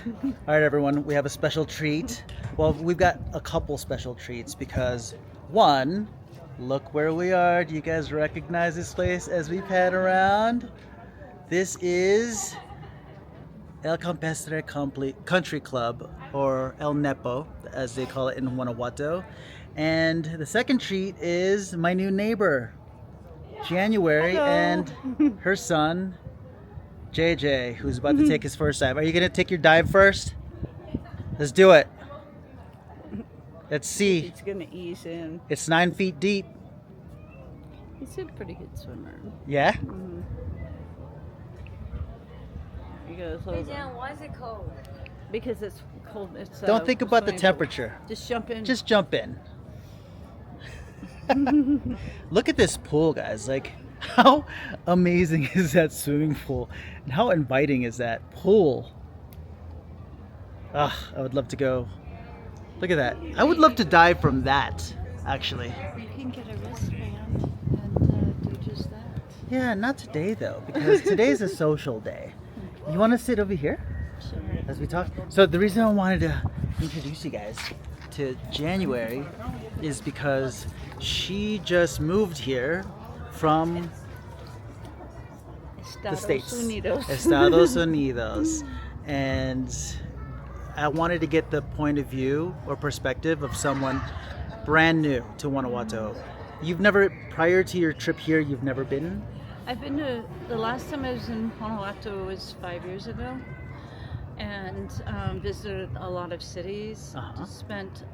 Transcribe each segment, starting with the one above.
All right, everyone, we have a special treat. Well, we've got a couple special treats because one, look where we are. Do you guys recognize this place as we pan around? This is El Campestre Country Club, or El Nepo, as they call it in Guanajuato. And the second treat is my new neighbor, January, Hello. and her son, JJ, who's about to take his first dive. Are you going to take your dive first? Let's do it. Let's see. He's gonna ease in. It's 9 feet deep. He's a pretty good swimmer. Yeah? Mm-hmm. He goes Hey over. Jan, why is it cold? Because it's cold. It's, Don't think about the swimming pool. temperature. Just jump in. Just jump in. Look at this pool, guys. Like, how amazing is that swimming pool? And how inviting is that pool? Ah, I would love to go. Look at that. I would love to dive from that, actually. You can get a wristband and do just that. Yeah, not today, though, because today's a social day. You want to sit over here Sure. as we talk? So the reason I wanted to introduce you guys to January is because she just moved here from the States. Unidos. Estados Unidos. And I wanted to get the point of view or perspective of someone brand new to Guanajuato. You've never, prior to your trip here, you've never been? I've been to, the last time I was in Guanajuato was 5 years ago, and visited a lot of cities. Uh-huh. Spent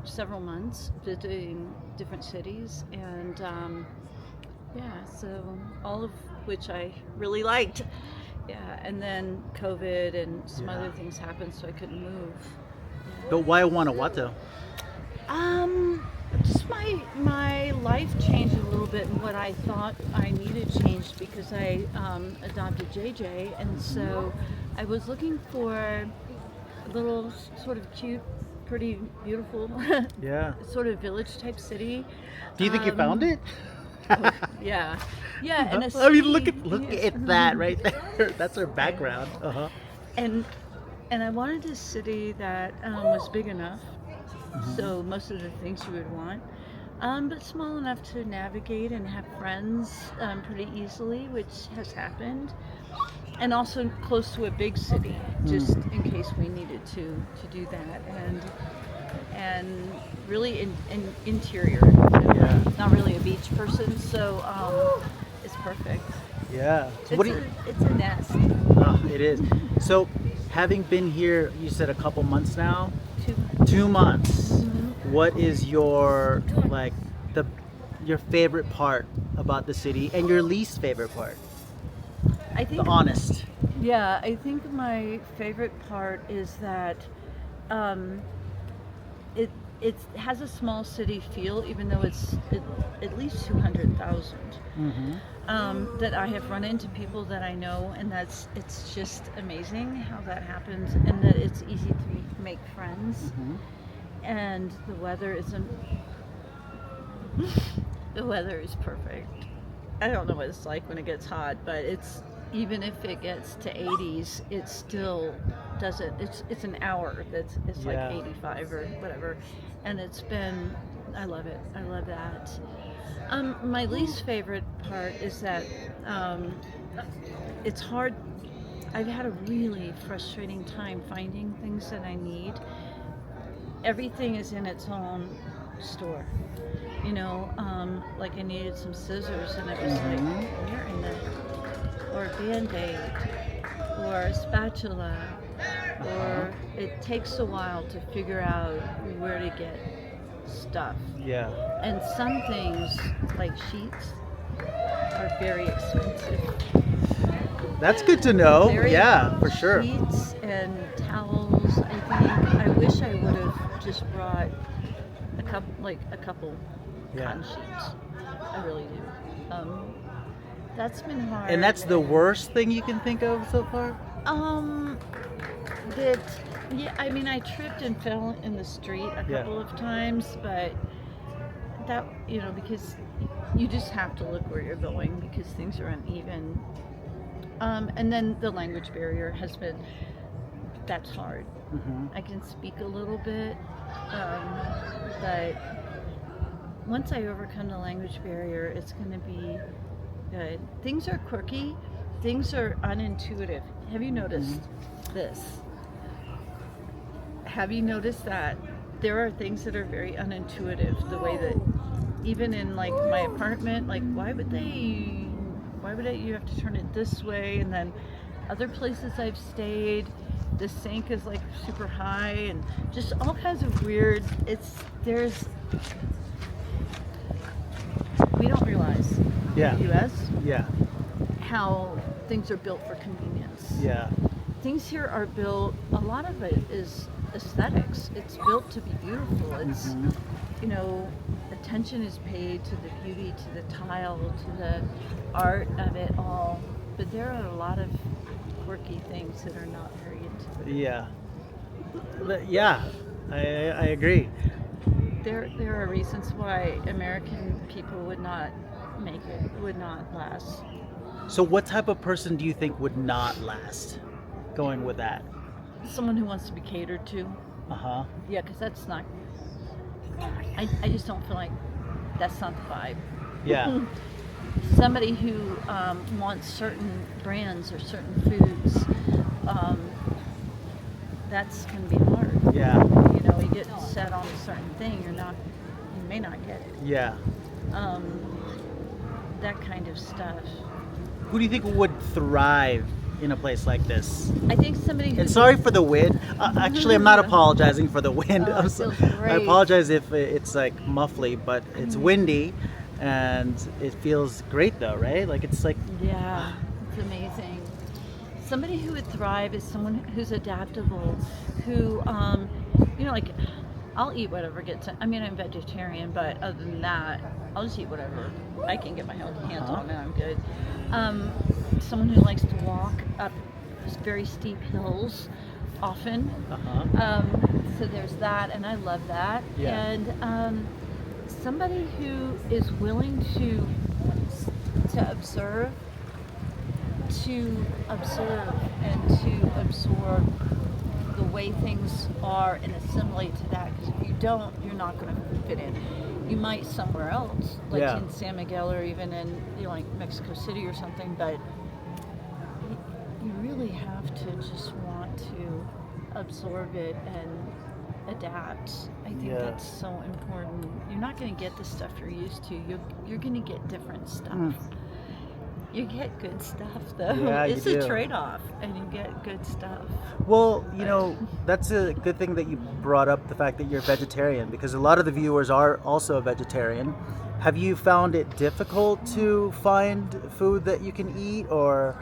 several months visiting different cities, and yeah, so all of which I really liked. Yeah, and then COVID and some Yeah. other things happened, so I couldn't move. But why Guanajuato? Just my life changed a little bit, and what I thought I needed changed because I adopted JJ, and so I was looking for a little sort of cute, pretty, beautiful, Yeah. sort of village type city. Do you think you found it? Yeah, yeah, and a I mean, look city- at that right there. That's our background. Uh-huh. and I wanted a city that was big enough, so most of the things you would want, but small enough to navigate and have friends pretty easily, which has happened, and also close to a big city, just in case we needed to do that, and really in interior. Yeah. Not really a beach person, so it's perfect. Yeah. So It's a nest. It is. So, having been here, you said a couple months now? Too 2 months. What is your, like, your favorite part about the city and your least favorite part? I think The honest. Yeah, I think my favorite part is that it has a small city feel, even though it's at least 200,000. Mm-hmm. That I have run into people that I know, and it's just amazing how that happens, and that it's easy to make friends. Mm-hmm. And the weather is perfect. I don't know what it's like when it gets hot, but it's, even if it gets to 80s, it still doesn't. It's an hour. It's like Yeah. 85 or whatever, and I love it. I love that. My least favorite part is that it's hard. I've had a really frustrating time finding things that I need. Everything is in its own store. You know, like I needed some scissors, and it was like, where in the, or a Band-Aid, or a spatula, or it takes a while to figure out where to get stuff. Yeah. And some things, like sheets, are very expensive. That's good to know. Very Yeah, for sure. Sheets and towels, I think. I wish I would have just brought a couple Yeah. cotton sheets. I really do. That's been hard. And that's the worst thing you can think of so far? Yeah, I mean, I tripped and fell in the street a Yeah. couple of times, but that, because you just have to look where you're going because things are uneven. And then the language barrier has been that's hard. Mm-hmm. I can speak a little bit, but once I overcome the language barrier, it's going to be good. Things are quirky, things are unintuitive. Have you noticed this? Have you noticed that there are things that are very unintuitive? The way that, even in like my apartment, like why would you have to turn it this way? And then other places I've stayed, the sink is like super high, and just all kinds of weird. We don't realize Yeah. in the U.S. Yeah. how things are built for convenience. Yeah. Things here are built, a lot of it is aesthetics. It's built to be beautiful. It's, you know, attention is paid to the beauty, to the tile, to the art of it all. But there are a lot of quirky things that are not very intuitive. Yeah. Yeah, I agree. There are reasons why American people would not make it, would not last. So what type of person do you think would not last? Going with that. Someone who wants to be catered to. Uh-huh. Yeah, because that's not, I just don't feel like that's not the vibe. Yeah. Somebody who wants certain brands or certain foods, that's going to be hard. Yeah. You know, you get set on a certain thing, you may not get it. Yeah. That kind of stuff. Who do you think would thrive in a place like this? I think somebody who... And sorry for the wind. Actually, I'm not apologizing for the wind. Oh, it feels great. I apologize if it's like muffly, but it's windy and it feels great though, right? Like it's like... Yeah, it's amazing. Somebody who would thrive is someone who's adaptable, who, you know, like, I'll eat whatever gets... I mean, I'm vegetarian, but other than that, I'll just eat whatever I can get my hands on and I'm good. Someone who likes to walk up very steep hills often. So there's that, and I love that. Yeah. And somebody who is willing to observe and to absorb the way things are and assimilate to that, because if you don't, you're not going to fit in. You might somewhere else, like in San Miguel or even in, you know, like Mexico City or something, but you really have to just want to absorb it and adapt. I think that's so important. You're not going to get the stuff you're used to. You're going to get different stuff. You get good stuff though. Yeah, it's you a do. trade-off, and you get good stuff. Well, you know, that's a good thing that you brought up the fact that you're vegetarian, because a lot of the viewers are also vegetarian. Have you found it difficult to find food that you can eat, or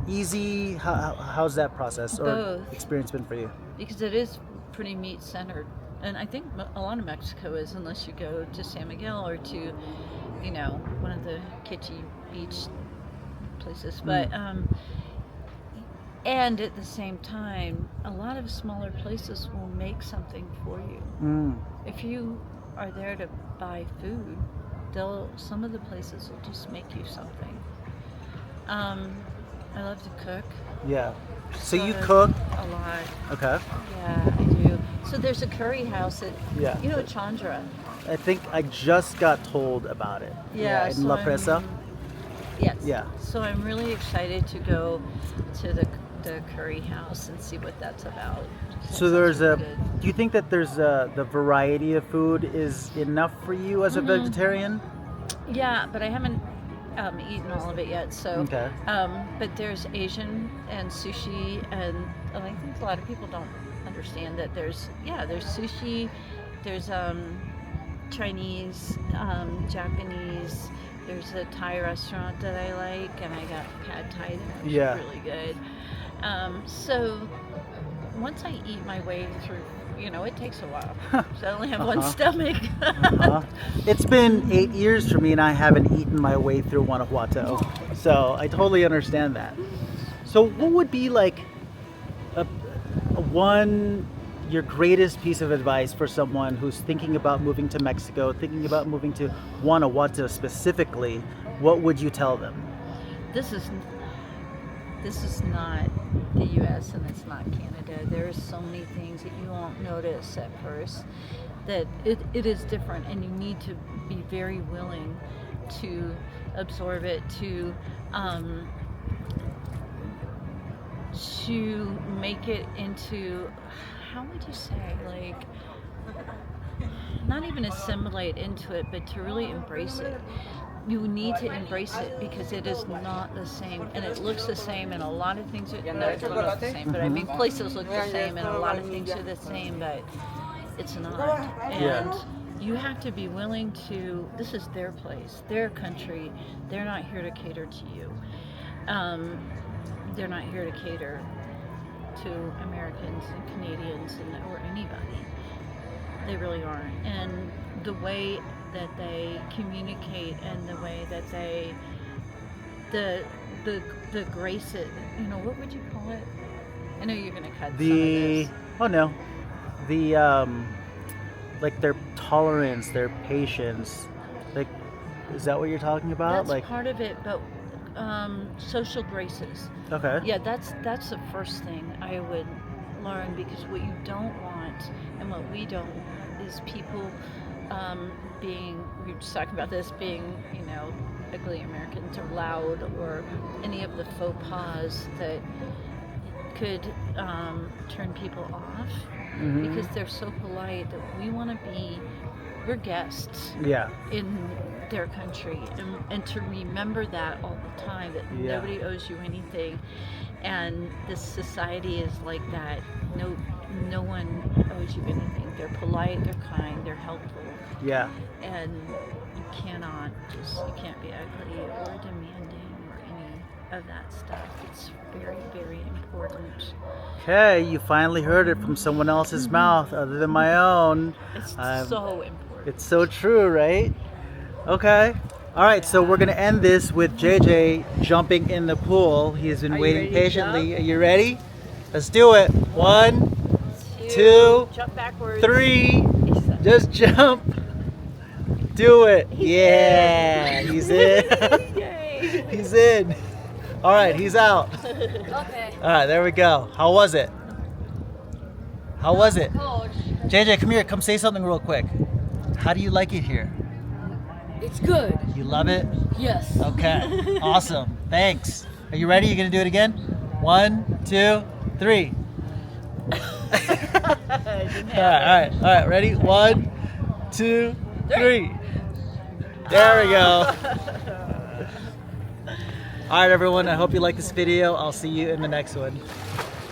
easy? How's that process or Both. experience been for you? Because it is pretty meat-centered. And I think a lot of Mexico is, unless you go to San Miguel or to, you know, one of the kitschy beach places. But and at the same time, a lot of smaller places will make something for you. If you are there to buy food, some of the places will just make you something. I love to cook. Yeah. So you cook a lot. Okay. Yeah, I do. So there's a curry house at, you know, Chandra. I think I just got told about it. Yeah, in so La Presa. Yes. Yeah. So I'm really excited to go to the curry house and see what that's about. So there's do you think that there's the variety of food is enough for you as a vegetarian? Yeah, but I haven't eaten all of it yet. So, Okay. But there's Asian and sushi, and I think a lot of people don't understand that there's sushi, there's Chinese, Japanese. There's a Thai restaurant that I like, and I got pad Thai there, which is really good. So once I eat my way through, you know, it takes a while. So I only have one stomach. It's been 8 years for me, and I haven't eaten my way through Guanajuato. So I totally understand that. So what would be like your greatest piece of advice for someone who's thinking about moving to Mexico, thinking about moving to Guanajuato specifically? What would you tell them? This is not the U.S. and it's not Canada. There are so many things that you won't notice at first, that it is different, and you need to be very willing to absorb it, to make it into, how would you say, like, not even assimilate into it, but to really embrace it. You need to embrace it because it is not the same, and it looks the same, and a lot of things are, no, it doesn't look the same, but I mean places look the same, and a lot of things are the same, but it's not. And you have to be willing to, this is their place, their country. They're not here to cater to you. They're not here to cater to Americans and Canadians or anybody. They really aren't. And the way that they communicate and the way that they, the grace it, you know, what would you call it? I know you're gonna cut some of this. Oh no, the like their tolerance, their patience, like, is that what you're talking about? That's like part of it, but social graces. Okay. Yeah, that's the first thing I would learn, because what you don't want and what we don't is people being, we were just talking about this, being, you know, ugly Americans or loud or any of the faux pas that could turn people off, because they're so polite that we want to be, we're guests in their country, and to remember that all the time, that nobody owes you anything, and this society is like that. No one owes you anything. They're polite, they're kind, they're helpful, and you can't be ugly or demanding or any of that stuff. It's very, very important. Okay, you finally heard it from someone else's mouth other than my own. It's so important. It's so true, right? Okay. All right, so we're going to end this with JJ jumping in the pool. He's been waiting patiently. Are you ready? Let's do it. 1, 2, jump backwards. 3. Just jump. Do it. Yeah. He's in. Yay. He's in. All right, he's out. Okay. All right, there we go. How was it? How was it? Coach, JJ, come here. Come say something real quick. How do you like it here? it's good. You love it? Yes. Okay. Awesome. Thanks. Are you ready? You gonna do it again? 1, 2, 3. All right. Ready? 1, 2, 3. There we go. All right, everyone. I hope you like this video. I'll see you in the next one.